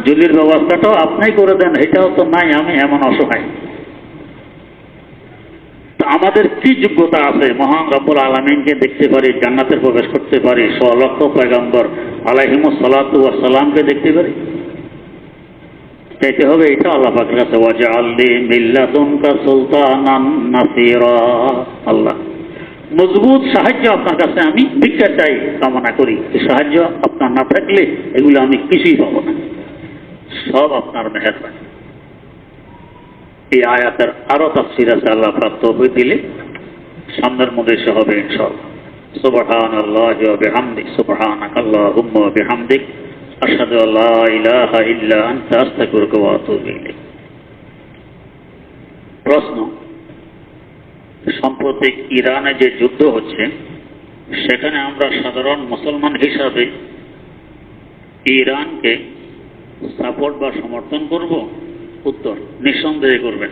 জুলির ব্যবস্থাটাও আপনি করে দেন, এটাও তো নাই, আমি এমন অসহায়। আমাদের কি যোগ্যতা আছে মহান রব্বুল আলামিনকে দেখতে পারি, জান্নাতে প্রবেশ করতে পারি, লক্ষ পয়গম্বর আলাইহিমুস সালাতু ওয়াস সালামকে দেখতে পারি? চাইতে হবে এটা আল্লাহ পাকের কাছে, ওয়াজআলনি মিন লাদুনকা সুলতানান নাসীরা। আল্লাহ মজবুত সাহায্য আপনার কাছে আমি ভিক্ষা চাই, কামনা করি। সাহায্য আপনার না থাকলে এগুলো আমি কিছুই পাবো না, সব আপনার মেহেরবানি। এই আয়াতের আরো তাফসীর আছে, আল্লাহ প্রাপ্ত হয়ে দিলে সামনের মধ্যে এসে হবে ইনশাআল্লাহ। সুবহানাল্লাহি ওয়া বিহামদিহি, সুবহানাকাল্লাহুম্মা ওয়া বিহামদিক, আশহাদু আল্লা ইলাহা ইল্লা আনতা, আস্তাগফিরুকা ওয়া আতুবু ইলাইক। প্রশ্ন, সাম্প্রতিক ইরানে যে যুদ্ধ হচ্ছে সেখানে আমরা সাধারণ মুসলমান হিসাবে ইরানকে সাপোর্ট বা সমর্থন করব? উত্তর, নিঃসন্দেহে করবেন।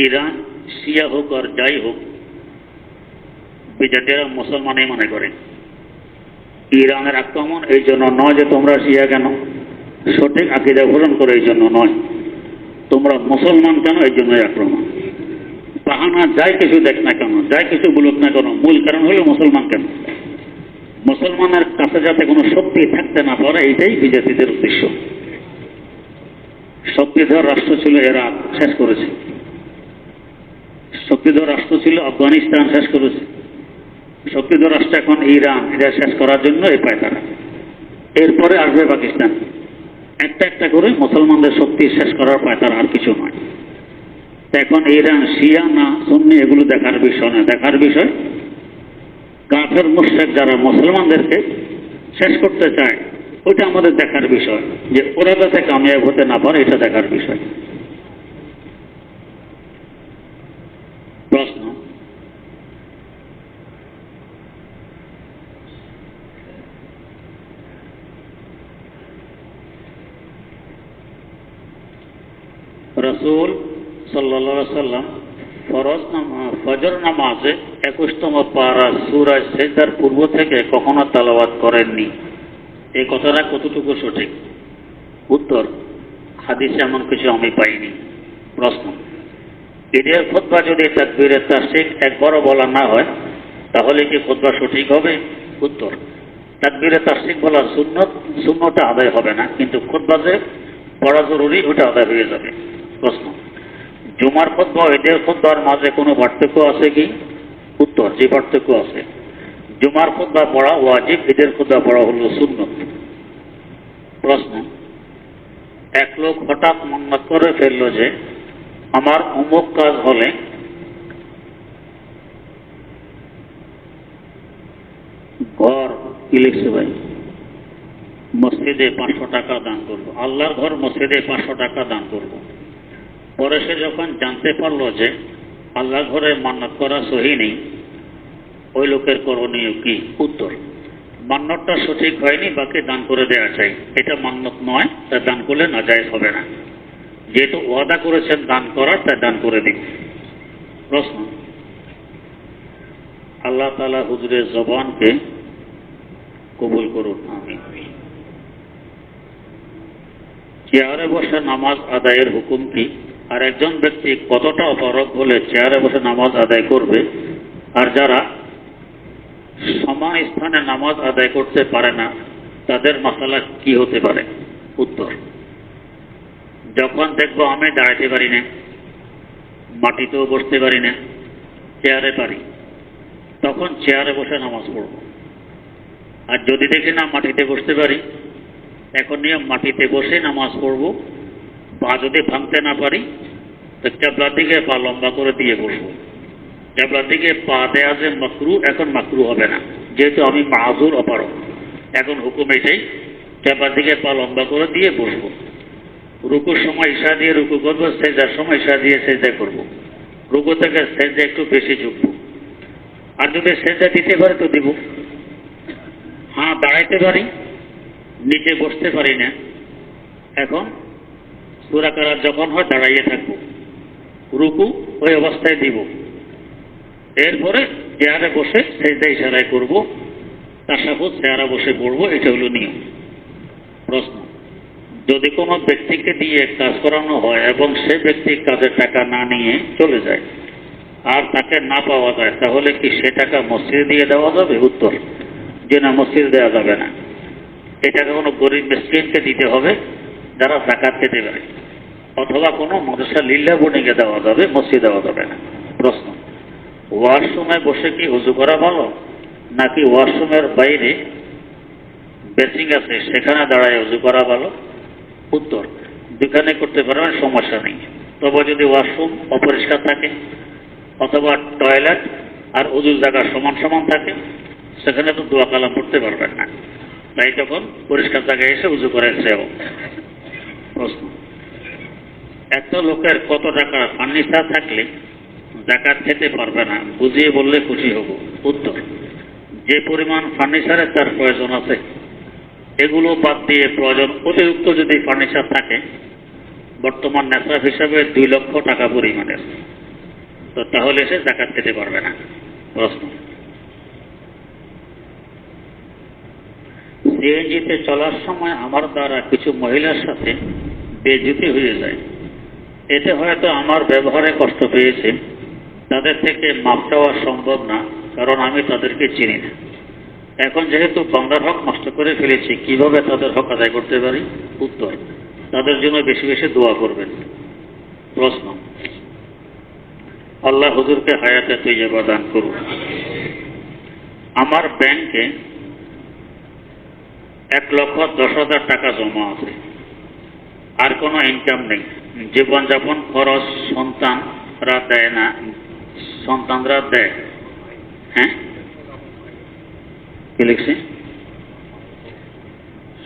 ইরান শিয়া হোক আর যাই হোক, বিজাতিরা মুসলমানই মনে করে। ইরানের আক্রমণ এই জন্য নয় যে তোমরা শিয়া কেন, সঠিক আকীদা গ্রহণ করে এই জন্য নয়, তোমরা মুসলমান কেন এই জন্যই আক্রমণ। বাহানা যাই কিছু দেখ না কেন, যাই কিছু বলুক না কেন, মূল কারণ হলো মুসলমান কেন। মুসলমানের কাছে যাতে কোনো শক্তি থাকতে না পারে, এইটাই বিজাতিদের উদ্দেশ্য। শক্তিধর রাষ্ট্র ছিল ইরাক, শেষ করেছে। শক্তিধর রাষ্ট্র ছিল আফগানিস্তান, শেষ করেছে। শক্তিধর রাষ্ট্র এখন ইরান, এটা শেষ করার জন্য এই পায়তারা। এরপরে আসবে পাকিস্তান। একটা একটা করে মুসলমানদের শক্তি শেষ করার পায়তারা, আর কিছু নয়। এখন ইরান শিয়া না সুন্নি এগুলো দেখার বিষয় না, দেখার বিষয় কাফের মুশরিক যারা মুসলমানদেরকে শেষ করতে চায়, ওইটা আমাদের দেখার বিষয়। যে ওরা যাতে কামিয়াব হতে না পারে, এটা দেখার বিষয়। প্রশ্ন, রাসূল সাল্লাল্লাহু আলাইহি ওয়াসাল্লাম ফজর নামাজে 21তম পারা সূরা সিজদার পূর্ব থেকে কখনো তেলাওয়াত করেননি। এই কথাটা কতটুকু সঠিক? উত্তর, হাদিসে এমন কিছু আমি পাইনি। প্রশ্ন, ঈদের খুতবা যদি তাকবীরে তাশরিক একবারও বলা না হয় তাহলে কি খুতবা সঠিক হবে? উত্তর, তাকবীরে তাশরিক বলা সুন্নত, সুন্নতটা আদায় হবে না, কিন্তু খুতবা যে পড়া জরুরি ওটা আদায় হয়ে যাবে। প্রশ্ন, জুমার খুতবা ও ঈদের খুতবার মাঝে কোনো পার্থক্য আছে কি? উত্তর, যে পার্থক্য আছে। জুমার খুতবা পড়া ওয়াজিব, ঈদের খুতবা পড়া হলো সুন্নত। প্রশ্ন, এক লোক হঠাৎ মান্নাত করে ফেলল যে আমার অমুক কাজ হলে ঘর কি লিখছে ভাই, মসজিদে 500 টাকা দান করব, আল্লাহর ঘর মসজিদে 500 টাকা দান করব। পরে সে যখন জানতে পারলো যে আল্লাহর ঘরে মান্নাত করা সহি নেই, ওই লোকের করণীয় কি? উত্তর, মান্নাতটা সঠিক হয়নি, বাকি দান করে দেওয়া চাই। এটা মান্নাত নয়, তা দান করলে নাজায়েজ হবে না। যেহেতু ওয়াদা করেছেন দান করার, তাই দান করে দিন। প্রশ্ন, আল্লাহ তাআলা হুজুরের জবানকে কবুল করুন, আমিন। চেয়ারে বসে নামাজ আদায়ের হুকুম কি? আর একজন ব্যক্তি কতটা অপারগ হলে চেয়ারে বসে নামাজ আদায় করবে? আর যারা সমান স্থানে নামাজ আদায় করতে পারে না, তাদের মাসালা কি হতে পারে? উত্তর, যখন দেখবো আমি দাঁড়াতে পারি না, মাটিতেও বসতে পারি না, চেয়ারে পারি, তখন চেয়ারে বসে নামাজ পড়ব। আর যদি দেখি না মাটিতে বসতে পারি, এখন নিয়ম মাটিতে বসে নামাজ পড়ব। পা যদি ভাঙতে না পারি তো কেবলার দিকে পা লম্বা করে দিয়ে বসবো। কেবলার দিকে পা দেয়া যে মাকরু, এখন মাকরু হবে না, যেহেতু আমি মাযুর অপারগ। এখন হুকুম এটাই, কেবলার দিকে পা লম্বা করে দিয়ে বসবো। রুকুর সময় ইশারা দিয়ে রুকু করবো, সেজদার সময় ইশারা দিয়ে সেজদা করব। রুকু থেকে সেজদা একটু বেশি ঝুঁকবো। আর যদি সেজদা দিতে পারে তো দিব। হ্যাঁ, দাঁড়াইতে পারি, নিচে বসতে পারি না। এখন সূরা কেরাত যখন হয় দাঁড়াইয়ে থাকবো, রুকু ওই অবস্থায় দিব। এরপরে চেয়ারে বসে সেজদা ইশারায় করব, তাশাহুদ চেয়ারে বসে পড়বো। এটা হলো নিয়ম। প্রশ্ন, যদি কোনো ব্যক্তিকে দিয়ে কাজ করানো হয় এবং সে ব্যক্তি কাজের টাকা না নিয়ে চলে যায় আর তাকে না পাওয়া যায়, তাহলে কি সে টাকা মসজিদে দিয়ে দেওয়া যাবে? উত্তর, যে না, মসজিদে দেওয়া যাবে না। এই টাকা কোনো গরিব মিসকিনকে দিতে হবে যারা যাকাত খেতে পারে, অথবা কোনো মাদ্রাসা লিল্লাহ বোর্ডিংয়ে দেওয়া যাবে, মসজিদে দেওয়া যাবে না। প্রশ্ন, ওয়াশরুমে বসে কি উযু করা ভালো, নাকি ওয়াশরুমের বাইরে বেসিং আছে সেখানে দাঁড়ায় উযু করা ভালো? উত্তর, দুখানে করতে পারবেন, সমস্যা নেই। তবে যদি ওয়াশরুম অপরিষ্কার থাকে অথবা টয়লেট আর উযুর জায়গা সমান সমান থাকে, সেখানে তো দোয়া কালাম পড়তে পারবেন না, তাই তখন পরিষ্কার জায়গায় এসে উযু করে সেও। প্রশ্ন, এত লোকের কত টাকা ফার্নিচার থাকলে যাকাত খেতে পারবে না, বুঝিয়ে বললে খুশি হব। উত্তর, যে পরিমাণ ফার্নিচারের তার প্রয়োজন আছে, এগুলো বাদ দিয়ে প্রয়োজন অতিরিক্ত যদি ফার্নিচার থাকে, বর্তমান নেশাব হিসাবে 2 লক্ষ টাকা পরিমাণের, তো তাহলে সে যাকাত খেতে পারবে না। প্রশ্ন, সিএনজিতে চলার সময় আমার দ্বারা কিছু মহিলার সাথে বেইজ্জতি হয়ে যায়, এতে হয়তো আমার ব্যবহারে কষ্ট পেয়েছে, তাদের থেকে মাপ চাওয়া সম্ভব না, কারণ আমি তাদেরকে চিনি না। এখন যেহেতু বাংলার হক নষ্ট করে ফেলেছি, কিভাবে তাদের হক আদায় করতে পারি? উত্তর, তাদের জন্য বেশি বেশি দোয়া করবেন। প্রশ্ন, আল্লাহ হুজুরকে হায়াতে তৈয়বা দান করুন। আমার ব্যাংকে 1,10,000 টাকা জমা আছে, আর কোনো ইনকাম নেই, জীবনযাপন খরচ সন্তানরা দেয় না, সন্তানরা দেয়। হ্যাঁ, কি লিখছে?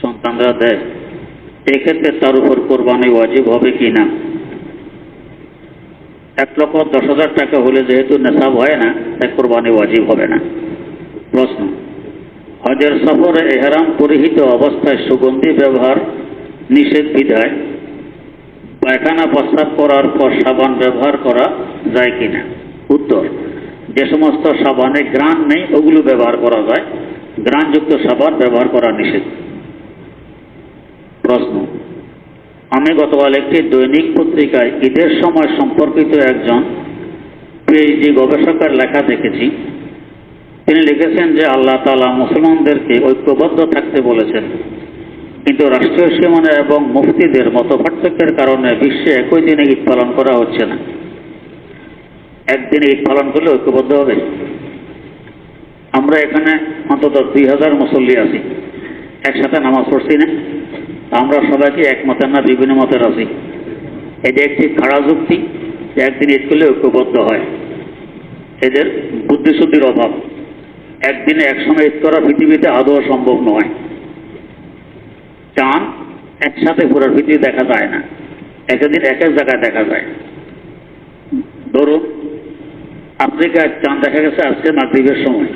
সন্তানরা দেয়। এক্ষেত্রে তার উপর কোরবানি ওয়াজিব হবে কি না? 1,10,000 টাকা হলে যেহেতু নেশাব হয় না, তাই কোরবানি ওয়াজিব হবে না। প্রশ্ন, হজের সফরে এহরাম পরিহিত অবস্থায় সুগন্ধি ব্যবহার নিষেধ বিধায় পায়খানা প্রস্রাব করার পর সাবান ব্যবহার করা যায় কিনা? উত্তর, যে সমস্ত সাবানে ঘ্রাণ নেই ওগুলো ব্যবহার করা যায়, ঘ্রাণযুক্ত সাবান ব্যবহার করা নিষেধ। প্রশ্ন, আমি গতকাল একটি দৈনিক পত্রিকায় ঈদের সময় সম্পর্কিত একজন পিএইচডি গবেষকের লেখা দেখেছি। তিনি লিখেছেন যে আল্লাহ তাআলা মুসলমানদেরকে ঐক্যবদ্ধ থাকতে বলেছেন, কিন্তু রাষ্ট্রীয় সীমানা এবং মুফতিদের মতপার্থক্যের কারণে বিশ্বে একই দিনে ঈদ পালন করা হচ্ছে না। একদিনে ঈদ পালন করলে ঐক্যবদ্ধ হবে? আমরা এখানে অন্তত 2000 মুসল্লি আছি, একসাথে নামাজ পড়ছি না, আমরা সবাইকে একমতের না বিভিন্ন মতের আছি। এটা একটি খাড়া যুক্তি যে একদিন ঈদ করলে ঐক্যবদ্ধ হয়। এদের বুদ্ধিশুদ্ধির অভাব। একদিনে একসময় ঈদ করা পৃথিবীতে আদৌ সম্ভব নয়। চাঁদ একসাথে পুরো পৃথিবী দেখা যায় না, একদিন এক এক জায়গায় দেখা যায়। ধরুন আফ্রিকায় চাঁদ দেখা গেছে আজকে মাগরিবের সময়,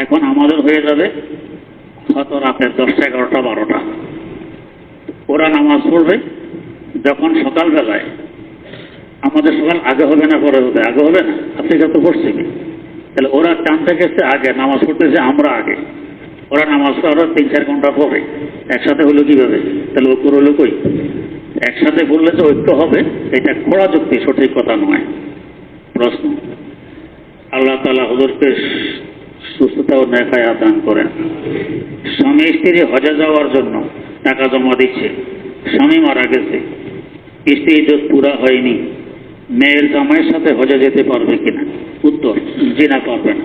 এখন আমাদের হয়ে যাবে হয়তো রাতের 10টা, 11টা, 12টা। ওরা নামাজ পড়বে যখন সকালবেলায়, আমাদের সকাল আগে হবে না পরে হবে? আগে হবে না, আফ্রিকা তো পড়ছে কি, তাহলে ওরা চাঁদ দেখেছে আগে, নামাজ পড়তেছে আমরা আগে, ওরা নামাজ পড়ে 3-4 ঘন্টা পরে, একসাথে হলো কিভাবে? তাহলে ঐক্য হলো কই? একসাথে বললে তো ঐক্য হবে, এটা খোলা যুক্তি, সঠিক কথা নয়। প্রশ্ন, আল্লাহ তাআলা হুজুরকে সুস্থতা ও নেক হায়াত দান করেন। স্বামী স্ত্রী হজে যাওয়ার জন্য টাকা জমা দিচ্ছে, স্বামী মারা গেছে, স্ত্রী ইদ্যত পুরা হয়নি, মেয়ের জামাইয়ের সাথে হজে যেতে পারবে কিনা? উত্তর, জি না, পারবে না।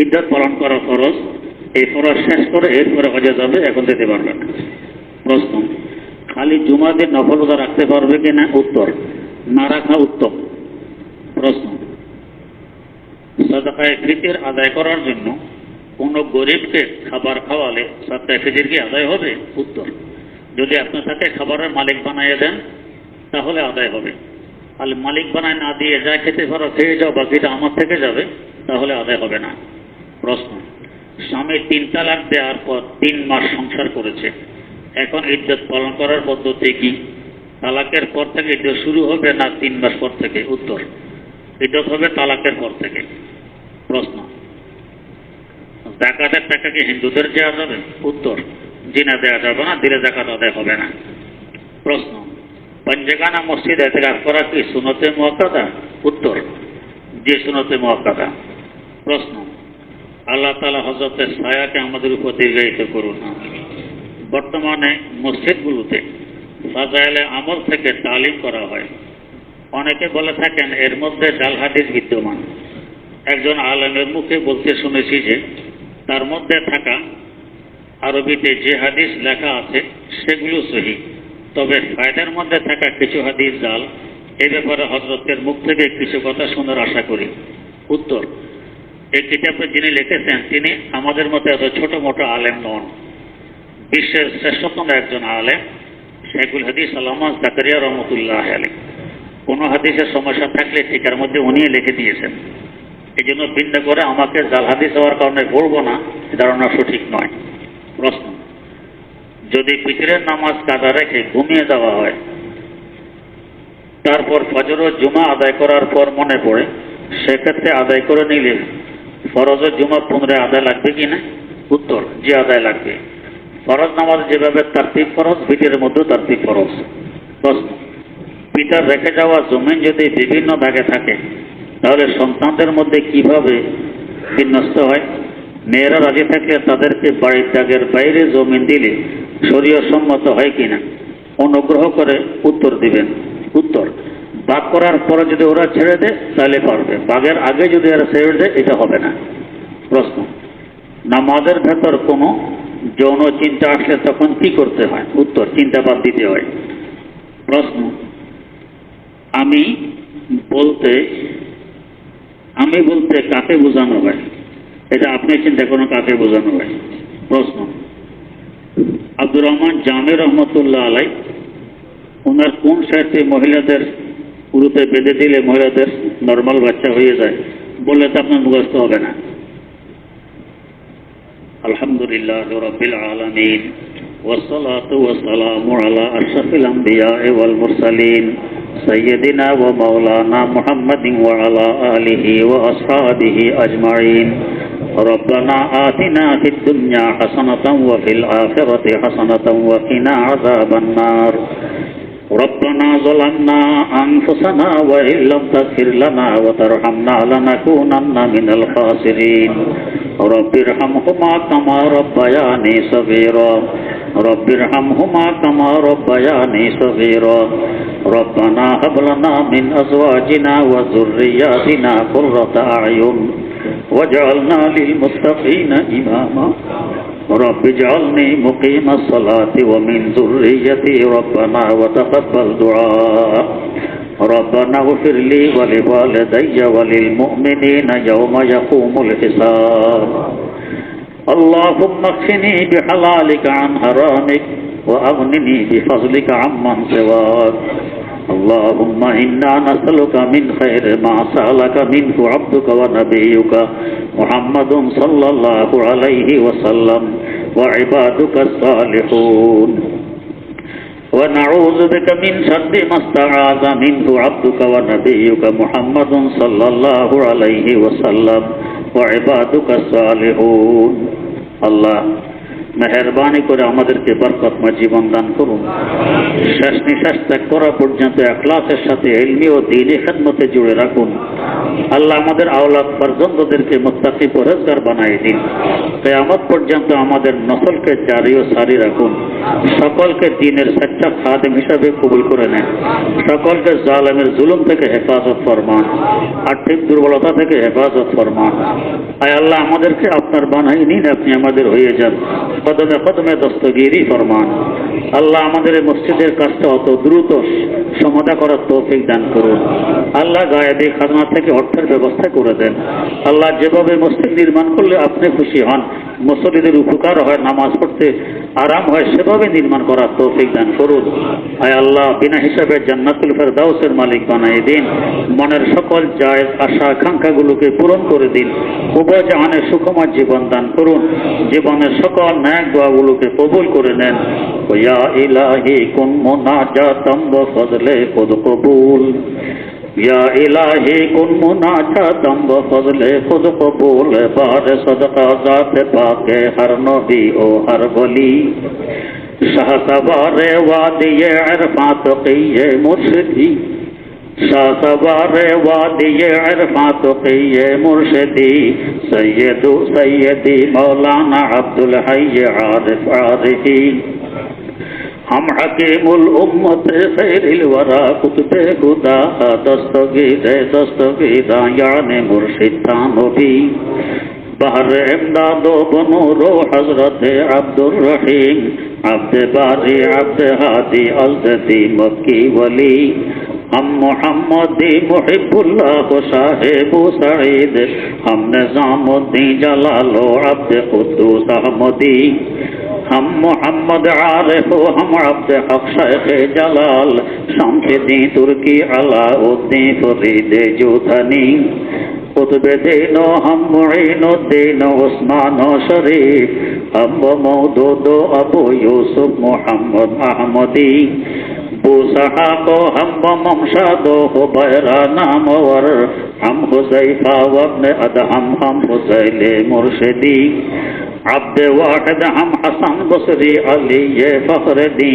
ইদ্যত পালন করা ফরজ, এই ফরজ শেষ করে এরপরে হজে যাবে, এখন যেতে পারবে না। প্রশ্ন, খালি জুমার দিন নফল রোজা রাখতে পারবে কিনা? উত্তর, না রাখা উত্তম। প্রশ্ন, সাদাকায়ে ফিতর আদায় করার জন্য কোনো গরিবকে খাবার খাওয়ালে সাদাকায়ে ফিতর কি আদায় হবে? উত্তর, যদি আপনি তাকে খাবারের মালিক বানিয়ে দেন তাহলে আদায় হবে। আর মালিক বানায় না দিয়ে যা খেতে পারো খেয়ে যাও, বাকিটা আমার থেকে যাবে, তাহলে আদায় হবে না। প্রশ্ন, স্বামী 3 তালাক দেওয়ার পর 3 মাস সংসার করেছে, এখন ইদ্যত পালন করার পদ্ধতি কি? তালাকের পর থেকে ইদ্যত শুরু হবে না 3 মাস পর থেকে? উত্তর, ইদ্যত হবে তালাকের পর থেকে। প্রশ্ন, যাকাতের টাকা কি হিন্দুদের দেওয়া যাবে? উত্তর, জিনা দেওয়া যাবে না, দিলে যাকাত আদায় হবে না। প্রশ্ন, পঞ্চগানা মসজিদ এতেকাফ করা কি সুন্নতে মুআক্কাদা? উত্তর, যে সুন্নতে মুআক্কাদা। প্রশ্ন, আল্লাহ তাআলা হযরতের ছায়াকে আমাদের উপর দীর্ঘায়িত করুন। বর্তমানে মসজিদগুলোতে ফাজায়েলে আমল থেকে তালিম করা হয়। অনেকে বলে থাকেন এর মধ্যে জাল হাদিস বিদ্যমান। একজন আলেমের মুখে বলতে শুনেছি যে তার মধ্যে থাকা আরবিতে যে হাদিস লেখা আছে সেগুলো সহিহ, তবে ফায়দার মধ্যে থাকা কিছু হাদিস জাল। এ ব্যাপারে হযরতের মুখ থেকে কিছু কথা শোনার আশা করি। উত্তর, এই কিতাবে যিনি লিখেছেন তিনি আমাদের মতো এত ছোট মোটো আলেম নন। বিশ্বের শ্রেষ্ঠতম একজন আলেম শেখুল হাদিস আল্লামা জাকারিয়া রহমতুল্লাহ আলাইহি। কোনো হাদিসের সমস্যা থাকলে টিকার মধ্যে উনি লিখে দিয়েছেন। এই জন্য ভিন্ন করে আমাকে জাল হাদিস হওয়ার কারণে পড়ব না, ধারণা সঠিক নয়। প্রশ্ন, যদি ফিতরের নামাজ কাজা রেখে ঘুমিয়ে যাওয়া হয়, তারপর ফজর ও জুমা আদায় করার পর মনে পড়ে, সেক্ষেত্রে আদায় করে নিলে ফরজ ও জুমা পুনরায় আদায় লাগবে কিনা? উত্তর, যে আদায় লাগবে। ফরজ নামাজ যেভাবে তারতিব ফরজ, ফিতরের মধ্যেও তারতিব ফরজ। প্রশ্ন, পিতার রেখে যাওয়া জমিন যদি বিভিন্ন দাগে থাকে তাহলে সন্তানদের মধ্যে কিভাবে বিন্যস্ত হয়? মেয়েরা রাজি থাকলে তাদেরকে বাড়ির দাগের বাইরে জমিন দিলে শরীয়ত সম্মত হয় কিনা? অনুগ্রহ করে উত্তর দিবেন। উত্তর, বাগ করার পরে যদি ওরা ছেড়ে দেয় তাহলে পারবে, বাগের আগে যদি ওরা ছেড়ে দেয় এটা হবে না। প্রশ্ন, নামাজের ভেতর কোনো যৌন চিন্তা আসলে তখন কি করতে হয়? উত্তর, চিন্তা বাদ দিতে হয়। প্রশ্ন, আমি বলতে কাকে বোঝানো হয়? এটা আপনি চিন্তা করুন কাকে বোঝানো হয়। প্রশ্ন, আব্দুর রহমান জামি রহমতুল্লাহ আলাই ওনার কোন সাহিত্যে মহিলাদের পুরুতে বেঁধে দিলে মহিলাদের নর্মাল বাচ্চা হয়ে যায় বললে তো আপনার মুখস্থ হবে না। আলহামদুলিল্লাহ রাব্বিল আলামিন ওয়াসসালাতু ওয়াসসালামু আলা আশরাফিল আমবিয়া ওয়াল মুরসালিন সাইয়্যিদিনা ওয়া মাওলানা মুহাম্মাদিন ওয়া আলা আলিহি ওয়া আসহাবিহি আজমাইন। ربنا آتنا في الدنيا حسنة وفي الآخرة حسنة وقنا عذاب النار. ربنا ظلمنا أنفسنا وإن لم تغفر لنا وترحمنا لنكونن من الخاسرين. رب ارحمهما كما ربياني صغيرا. رب ارحمهما كما ربياني صغيرا. ربنا هب لنا من أزواجنا وذرياتنا قرة أعين واجعلنا للمتقين إماما. رب اجعلني مقيم الصلاة ومن ذريتي ربنا وتقبل دعاء. ربنا اغفر لي ولوالدي وللمؤمنين يوم يقوم الحساب. اللهم اكفني بحلالك عن حرامك وأغنني بفضلك عمن سواك. اللهم إنا نسألك من خير ما سألك منه عبدك ونبيك محمد صلى الله عليه وسلم وعبادك الصالحون، ونعوذ بك من شر ما استعاذ منه عبدك ونبيك محمد صلى الله عليه وسلم وعبادك الصالحون. الله মেহেরবানি করে আমাদেরকে বরকতময় জীবন দান করুন। শেষ নিঃশ্বাস ত্যাগ করা পর্যন্ত ইখলাসের সাথে ইলমি ও দ্বীনি খিদমতে জুড়ে রাখুন। আল্লাহ আমাদের আওলাদ পর্যন্তদেরকে মুত্তাকি পরহেজগার বানিয়ে দিন। কিয়ামত পর্যন্ত আমাদের নসলকে জারি ও সারি রাখুন। সকলকে দ্বীনের সচ্চা খাদেম হিসাবে কবুল করে নেন। সকলকে জালেমের জুলুম থেকে হেফাজত ফরমান, আর্থিক দুর্বলতা থেকে হেফাজত ফরমান। আয় আল্লাহ আমাদেরকে আপনার বানাই নিন, আপনি আমাদের হয়ে যান। কদমে কদমে দস্তগিরি ফরমান। আল্লাহ আমাদের এই মসজিদের কাজটা অত দ্রুত সমাধা করার তৌফিক দান করুন। আল্লাহ গায়েবী খাজনা থেকে অর্থের ব্যবস্থা করে দেন। আল্লাহ যেভাবে মসজিদ নির্মাণ করলে আপনি খুশি হন, মুসল্লিদের উপকার হয়, নামাজ পড়তে আরাম হয়, সেভাবে নির্মাণ করার তৌফিক দান করুন। আয় আল্লাহ বিনা হিসাবে জান্নাতুল ফেরদাউসের মালিক বানিয়ে দিন। মনের সকল জায়েজ আশা আকাঙ্ক্ষাগুলোকে পূরণ করে দিন। উভয় জাহানে সুখময় জীবন দান করুন। জীবনের সকল ন্যাক দোয়াগুলোকে কবুল করে নেন। ইয়া ইলাহি কুন মুনাজাতাম ওয়া ফাজলে খুদ কবুল। या इलाही कुन मुनाजातम व फजले खुद कबूल बार सदका जात पाके हर नबी ओ हर वली शाहसवार वादिये इरफां तक़िये मुर्शिदी शाहसवार वादिये इरफां तक़िये मुर्शिदी सैयदी मौलाना अब्दुल हय्य आरिफ आरिफीन हम हकीमुल उम्मत खैरिल वरा कुतुबे खुदा दस्तगीरा याने मुर्शिद थानवी बहर इमदादो बनूरो हजरत अब्दुर रहीम अब्द बारी अब्द हादी अज़दी मक्की वली हम मोहम्मदी मुहिब्बुल्लाह साहिबु सईद हम निज़ामुद्दीन जलालो अब्द कुद्दूस अहमदी हम मोहम्मद आरिफ हम अब्द हक शेख जलाल शमसुद्दीन तुर्की अलाउद्दीन फरीद जोधनी कुतुब दीनो हम मुईनुद्दीन उस्मान शरीफ हम मौदूद अबू यूसुफ मोहम्मद अहमदी बूसहा को हम ममशादो हुबैरा नामवर हम हुज़ैफा वब्न अदहम हम हुज़ैल मुर्शिदी अब्द वाहिद हम हसन बसरी अली ये फखरदी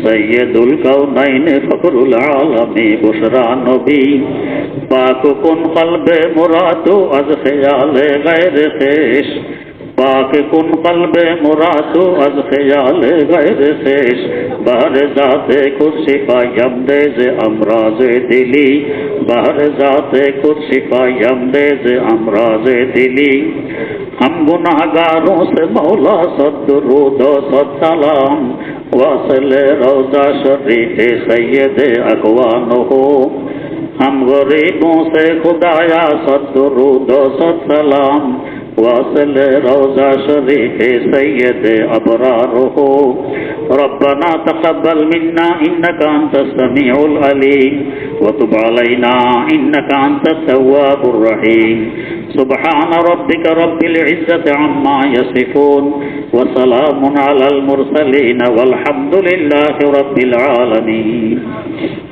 सैयदुल कौनैन फखरुल आलमी बुशरा नबी पाक कुन क़ल्बे मुरादो अज़ ख़याल गैर ख़ेश पाक कुन क़ल्बे मुरादो अज़ ख़याल गैर ख़ेश बहर ज़ाते कुर्सी यमदेज़ अमराज़ दिली बहर ज़ाते कुर्सी यमदेज़ अमराज़ दिली हम गुनाहगारों से मौला सद्दुरूद सलाम वासिल रोज़ा शरीफ सैयद अकवान हो हम गरीबों से खुदाया सद्दुरूद सलाम वासिल रोज़ा शरीफ सैयद अबरार हो रब्बना तक़ब्बल मिन्ना इन्नका अंतस समीउल अलीम व तुब अलैना इन्नका अंतत तव्वाबुर रहीम सुब्हान रब्बिका रब्बिल इज़्ज़ति अम्मा यसिफून व सलामुन अलल मुरसलीन वल्हम्दुलिल्लाहि रब्बिल आलमीन।